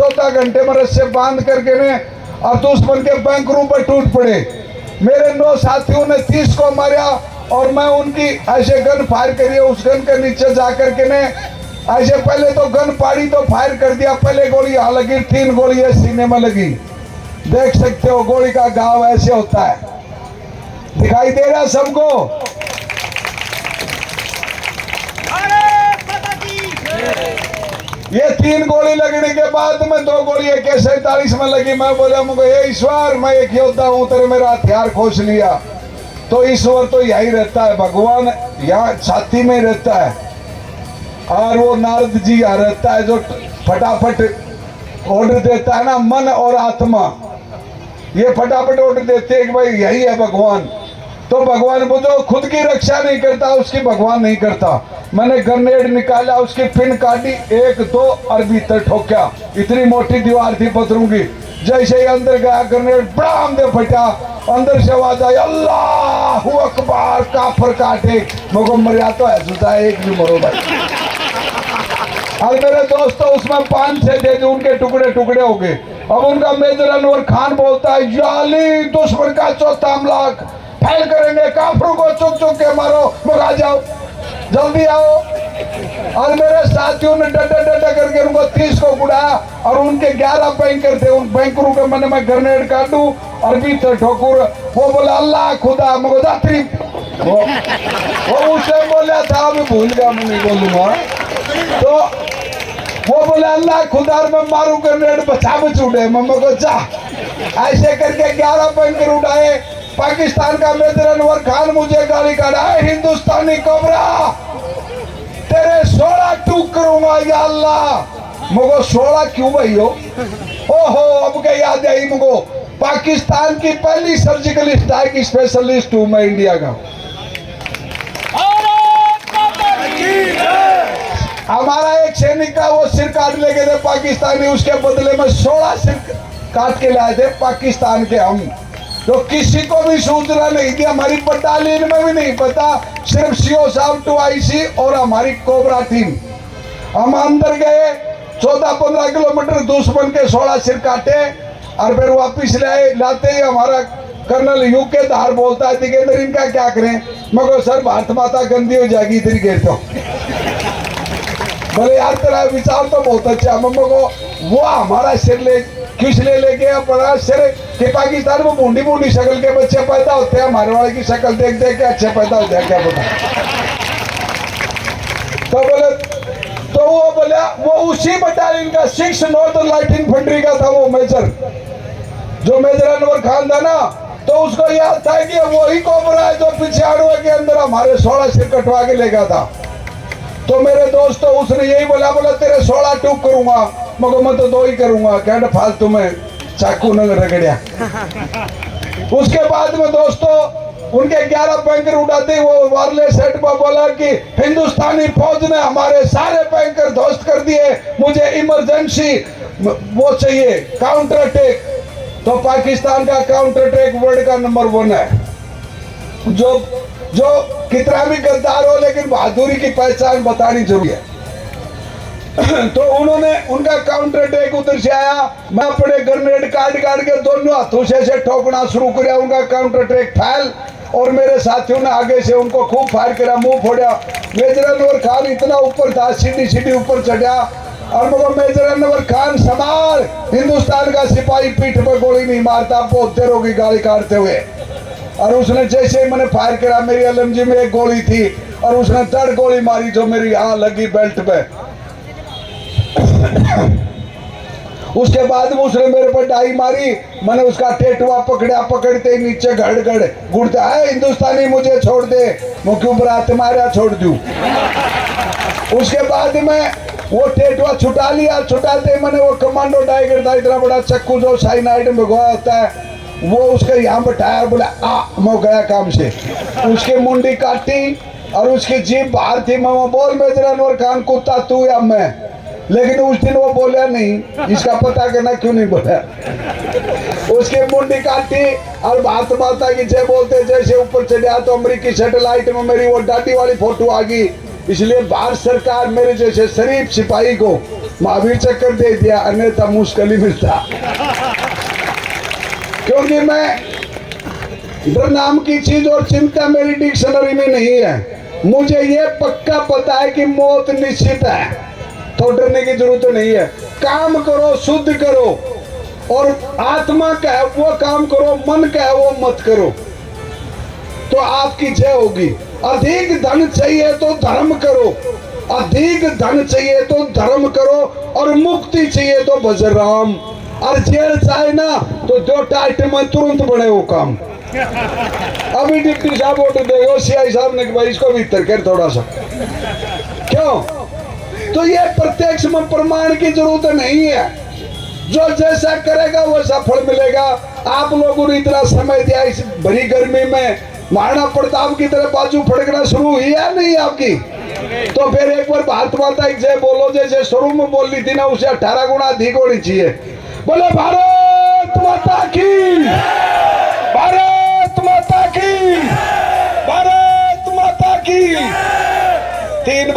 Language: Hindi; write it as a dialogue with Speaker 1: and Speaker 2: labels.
Speaker 1: 14 घंटे में रस्से बांध करके ने और दुश्मन के बैंक रूम पर टूट पड़े। मेरे 9 साथियों ने 30 को मारा और मैं उनकी ऐसे गन फायर करी, उस गन के नीचे जा करके ने ऐसे पहले तो गन पाड़ी तो फायर कर दिया। पहले गोली यहाँ लगी, 3 गोली सीने में लगी। देख सकते हो गोली का घाव ऐसे होता है, दिखाई दे रहा सबको। ये 3 गोली लगने के बाद में 2 गोली AK-47 में लगी। मैं बोला मुझे ये ईश्वर, मैं एक योद्धा हूं, तेरे मेरा हथियार खोज लिया। तो ईश्वर तो यही रहता है, भगवान यहाँ छाती में रहता है और वो नारद जी यहाँ रहता है जो फटाफट ऑर्डर देता है ना, मन और आत्मा ये फटाफट ऑर्डर देते हैं कि भाई यही है भगवान। तो भगवान वो जो खुद की रक्षा नहीं करता उसकी भगवान नहीं करता। मैंने ग्रेनेड निकाला, उसकी पिन काटी, 1 2 और भीतर ठोका। इतनी मोटी दीवार थी पत्थरों की। जैसे ही अंदर गया ग्रेनेड ब्राम दे फटा, अंदर से आवाज आई अल्लाहू अकबर, काफर काटे। मुझको मरिया तो है सुधा एक भी मरो भाई। और मेरे दोस्तों उसमें 5-6 थे जो उनके टुकड़े टुकड़े हो गए। अब उनका मेजर अनवर खान बोलता है याली दुश्मन का 4था हमला फैल करेंगे, काफरों को चुक चुक के मारो, भगा जाओ, जल्दी आओ। और मेरे साथियों ने डटा करके उनको 30 को उड़ाया और उनके 11 बैंकर थे। उन बैंकरों के मन में ग्रेनेड काटू और भीतर ठोकुर। वो बोला अल्लाह खुदा मगो दात्री, वो उसे बोला था, अभी भूल गया, मैं नहीं बोलूंगा। तो वो बोले अल्लाह खुदा मैं मारू ग्रेनेड बचा बच उड़े, मम्मा को जा। ऐसे करके 11 बैंकर उड़ाए। पाकिस्तान का मेजर अनवर खान मुझे गाली काटा, हिंदुस्तानी कोबरा तेरे 16 टूक करूंगा या अल्लाह। मुझको 16 क्यों भाई हो? ओहो अब क्या याद आई मुझको, पाकिस्तान की पहली सर्जिकल स्ट्राइक स्पेशलिस्ट हूं मैं इंडिया का। हमारा एक सैनिक का वो सिर काट ले गए थे पाकिस्तानी, उसके बदले में 16 सिर काट के लाए थे पाकिस्तान के हम। तो किसी को भी सूचना नहीं थी, हमारी बटालियन में भी नहीं पता, सिर्फ CO साहब 2IC और हमारी कोबरा टीम। हम अंदर गए, 14-15 किलोमीटर दुश्मन के 16 सिर काटे और फिर वापिस लाते ही हमारा कर्नल UK धार बोलता है दिगेंद्र इनका क्या करें? मगर सर भारत माता गंदी हो जाएगी इधर गिर तो। बोले यार तेरा विचार तो बहुत अच्छा। मम्मा को वो हमारा सिर किस ले गया बड़ा सिर कि पाकिस्तान में बूंदी बूंदी शक्ल के बच्चे पैदा होते हैं, हमारे वाले की शक्ल देख देख के अच्छे पैदा होते हैं, क्या पता। तो बोले तो वो बोला वो उसी बटालियन का 6 नॉर्दर्न लाइट इन्फेंट्री का था वो मेजर, जो मेजर अनवर खान था ना। तो उसको याद था कि वही कोबरा है जो पीछे आड़ुए के अंदर हमारे 16 सिर कटवा के ले गया था। तो मेरे दोस्तों उसने यही बोला तेरे 16 टूक करूंगा, मगर मैं तो 2 ही करूंगा, क्या फालतू में चाकू न रगड़िया। उसके बाद में दोस्तों उनके 11 बैंकर उड़ाते वो वायरलेस सेट पर बोला कि हिंदुस्तानी फौज ने हमारे सारे बैंकर ध्वस्त कर दिए, मुझे इमरजेंसी वो चाहिए काउंटर अटैक। तो पाकिस्तान का काउंटर अटैक वर्ल्ड का नंबर 1 है। जो कितना भी गद्दार हो लेकिन बहादुरी की पहचान बतानी जरूरी है। तो उन्होंने उनका काउंटर अटैक उधर से आया, मैं अपने ग्रेनेड काट के दोनों हाथों से ठोकना शुरू किया। उनका काउंटर अटैक फैल और मेरे साथियों ने आगे से उनको खूब फायर करा, मुंह फोड़ा। मेजर अनवर खान इतना ऊपर था, सीढ़ी ऊपर चढ़ा और मगर मेजर अनवर खान संभाल, हिंदुस्तान का सिपाही पीठ पर गोली नहीं मारता, बहुत देर होगी गाली काटते हुए। और उसने जैसे ही मैंने फायर करा, मेरी LMG में 1 गोली थी और उसने 3rd गोली मारी जो मेरी यहाँ लगी बेल्ट पे। उसके बाद में उसने मेरे पर डाई मारी, मैंने उसका टेटुआ पकड़ा, पकड़ते ही नीचे गड़ गुड़ता है हिंदुस्तानी मुझे छोड़ दे, मैं क्यों बरात मारा छोड़ दूं। उसके बाद में वो टेटुआ छुटा लिया, छुटाते मैंने वो कमांडो टाइगर था इतना बड़ा चक्कू जो साइनाइड में भिगोया होता है, वो उसके यहाँ बैठाया, बोला मैं गया काम से। उसकी मुंडी काटी और उसकी जीभ बाहर थी। मैं बोल मेजर अनवर खान कुत्ता तू या मैं, लेकिन उस दिन वो बोला नहीं, इसका पता करना क्यों नहीं बोला। उसकी मुंडी काटी और बात की जय बोलते जैसे ऊपर चढ़ा तो अमेरिकी सैटेलाइट में मेरी वो दाढ़ी वाली फोटो आ गई। इसलिए भारत सरकार मेरे जैसे शरीफ सिपाही को महावीर चक्र दे दिया, अन्यथा मुश्किल ही मिलता। क्योंकि मैं डर नाम की चीज और चिंता मेरी डिक्शनरी में नहीं है। मुझे ये पक्का पता है कि मौत निश्चित है, तो डरने की जरूरत नहीं है। काम करो, शुद्ध करो, और आत्मा का है वो काम करो, मन का है वो मत करो, तो आपकी जय होगी। अधिक धन चाहिए तो धर्म करो, अधिक धन चाहिए तो धर्म करो, और मुक्ति चाहिए तो भजन राम। और जेल चाहे ना तो 2 आइटम में तुरंत बने वो काम। अभी डिप्टी साहब ऑर्डर देगा सीआई साहब ने कि भाई इसको भीतर कर थोड़ा सा, क्यों? तो ये प्रत्यक्ष में प्रमाण की जरूरत नहीं है। जो जैसा करेगा वैसा फल मिलेगा। आप लोगों ने इतना समय दिया इस भरी गर्मी में, महाराणा प्रताप की तरह बाजू फड़कना शुरू हुई है नहीं आपकी? तो फिर एक बार भारत माता की जय बोलो, जैसे शुरू में बोल ली थी ना, उसे 18 गुना अधिक होनी चाहिए। बोले भारत माता की, भारत माता की, भारत माता की। 3